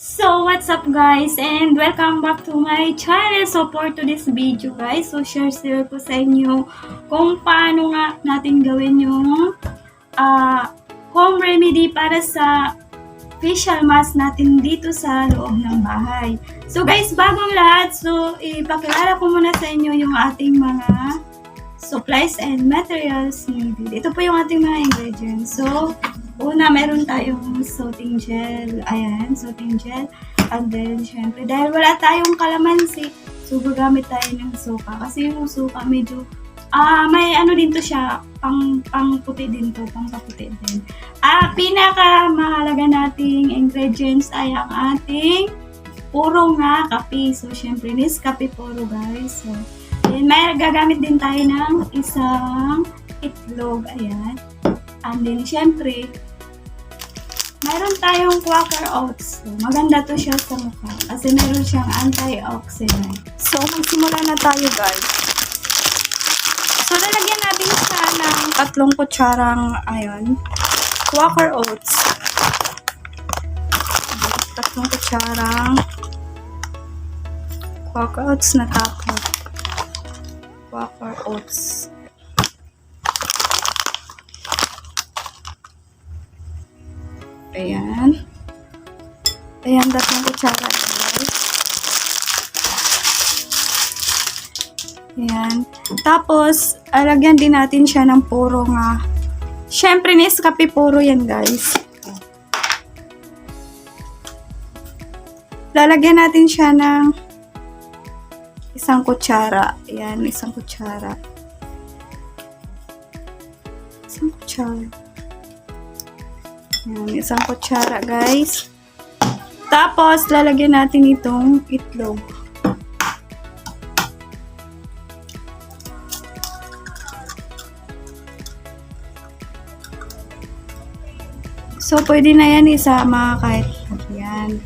So, what's up guys and welcome back to my channel. So, for today's video guys, so share ko sa inyo kung paano nga natin gawin yung home remedy para sa facial mask natin dito sa loob ng bahay. So guys, bagong lahat, so ipakilala ko muna sa inyo yung ating mga supplies and materials needed. Ito po yung ating mga ingredients. So, una, meron tayong soothing gel. Ayan, soothing gel. And then, syempre, dahil wala tayong kalamansi, so gagamit tayo ng suka. Kasi yung suka medyo, may ano din to siya, pang puti din to, pang paputi din. Pinaka mahalaga nating ingredients ay ang ating puro nga kape. So, syempre, Nescafe puro guys. So, then, may gagamit din tayo ng isang itlog. Ayan. And then, syempre, mayroon tayong Quaker Oats. So, maganda to siya sa mukha kasi meron siyang antioxidant. So, magsimula na tayo guys. So, lalagyan natin siya ng 3 kutsarang, Quaker Oats. 3 kutsarang Quaker Oats na tapos. Quaker Oats. Ayan. Ayan, 3 kutsara guys. Ayan. Tapos, alagyan din natin siya ng puro nga. Syempre, Nescafe puro yan guys. Lalagyan natin siya ng 1 kutsara. Ayan, 1 kutsara. 1 kutsara. Ayan, 1 kutsara guys. Tapos, lalagyan natin itong itlog. So, pwede na yan isama kahit yan.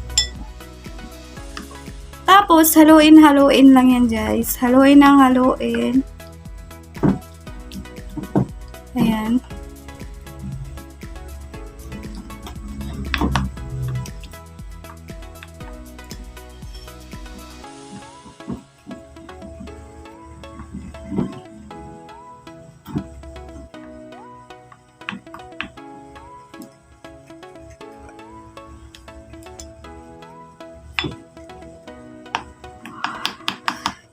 Tapos, haluin lang yan guys. Haluin ng haluin. Ayan.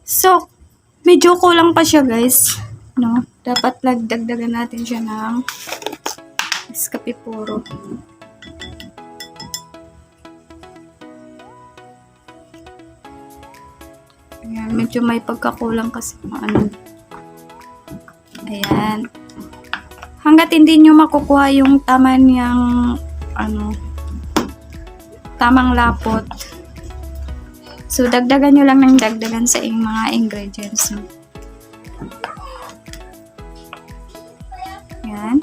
So, medyo kulang pa siya guys, no? Dapat dagdagan natin siya ng Nescafe puro. Ayan, medyo may pagkakulang kasi ano. Ayan. Hanggat hindi nyo makukuha yung tama niyang tamang lapot. So, dagdagan nyo lang ng dagdagan sa inyong mga ingredients. Yan.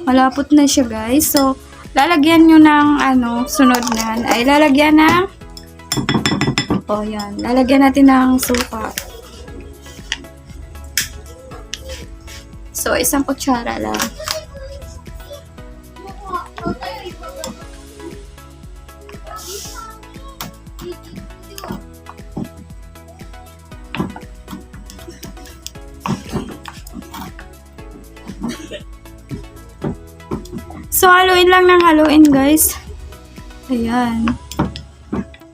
Malapot na siya, guys. So, lalagyan nyo ng, sunod na, ay lalagyan ng, yan. Lalagyan natin ng suka. So, 1 kutsara lang. So, haluin lang ng haluin, guys. Ayan.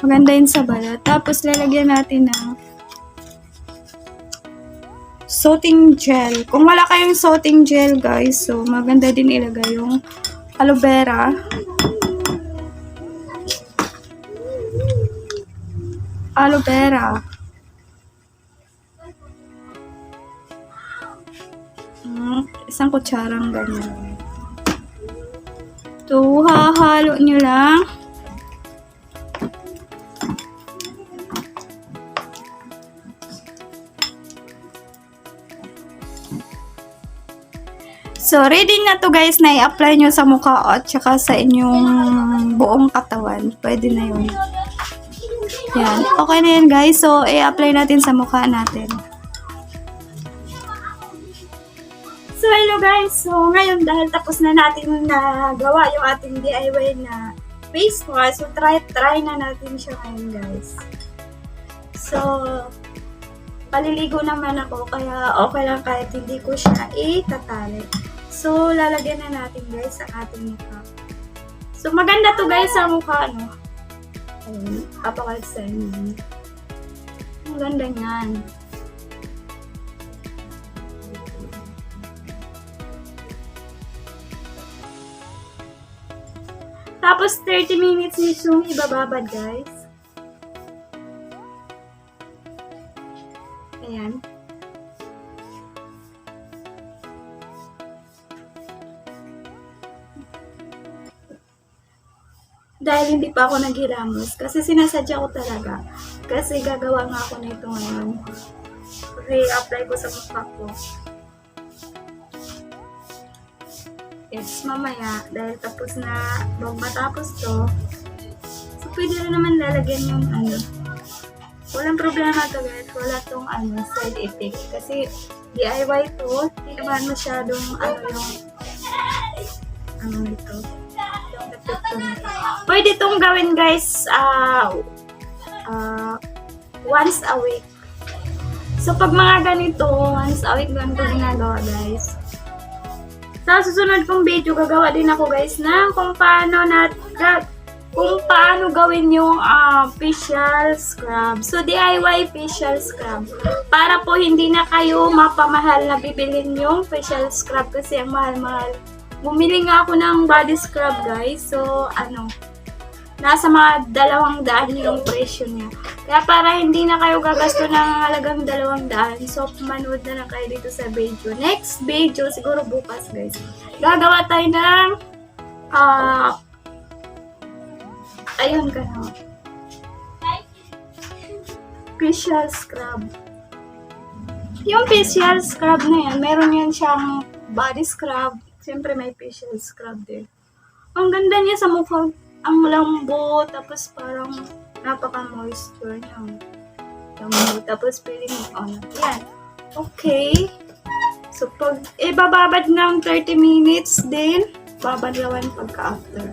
Maganda yun sa balat. Tapos, lalagyan natin ng soothing gel. Kung wala kayong soothing gel, guys, so, maganda din ilagay yung aloe vera. Aloe vera. 1 kutsarang ganyan. So, hahalo nyo lang. So, ready na to guys na i-apply nyo sa mukha at saka sa inyong buong katawan. Pwede na yun. Yan. Okay na yan guys. So, i-apply natin sa mukha natin. So, hello guys! So, ngayon dahil tapos na natin na gawa yung ating DIY na face wash. So, try na natin siya ngayon, guys. So, paliligo naman ako, kaya okay lang kahit hindi ko siya itatali. So, lalagyan na natin, guys, ang ating makeup. So, maganda to, guys, sa mukha, no? Ayun, papakalit sa inyo. Ang ganda niyan. Tapos, 30 minutes ni Sung ibababad, guys. Ayan. Dahil hindi pa ako naghilamos. Kasi sinasadya ko talaga. Kasi gagawa nga ako nito ngayon. I-apply ko sa mukha ko. Yes, mamaya. Dahil tapos na, bago matapos to, so pwede rin naman lalagyan yung ano. Walang problema to, guys. Wala tong side effect. Kasi DIY to, hindi naman masyadong yung ito. Yung epekto nito. Pwede tong gawin, guys, once a week. So, pag mga ganito, once a week lang ito ginagawa, guys. Sa susunod kong video, gagawa din ako, guys, na kung paano gawin yung facial scrub. So, DIY facial scrub. Para po hindi na kayo mapamahal na bibilhin yung facial scrub kasi ang mahal-mahal. Bumili nga ako ng body scrub, guys. So, nasa mga 200 yung presyo niya. Kaya para hindi na kayo gagasto ng halagang 200, so manood na lang kayo dito sa video. Next video, siguro bukas, guys. Gagawa tayo ng ayun ka na. Facial scrub. Yung facial scrub na yan, meron yan siyang body scrub. Siyempre may facial scrub din. Ang ganda niya sa mukha. Ang lambot, tapos parang napaka-moisture niya. Lambot, tapos feeling mo, yan. Okay. So, pag ibababad ng 30 minutes din, babadlawan pagka-after.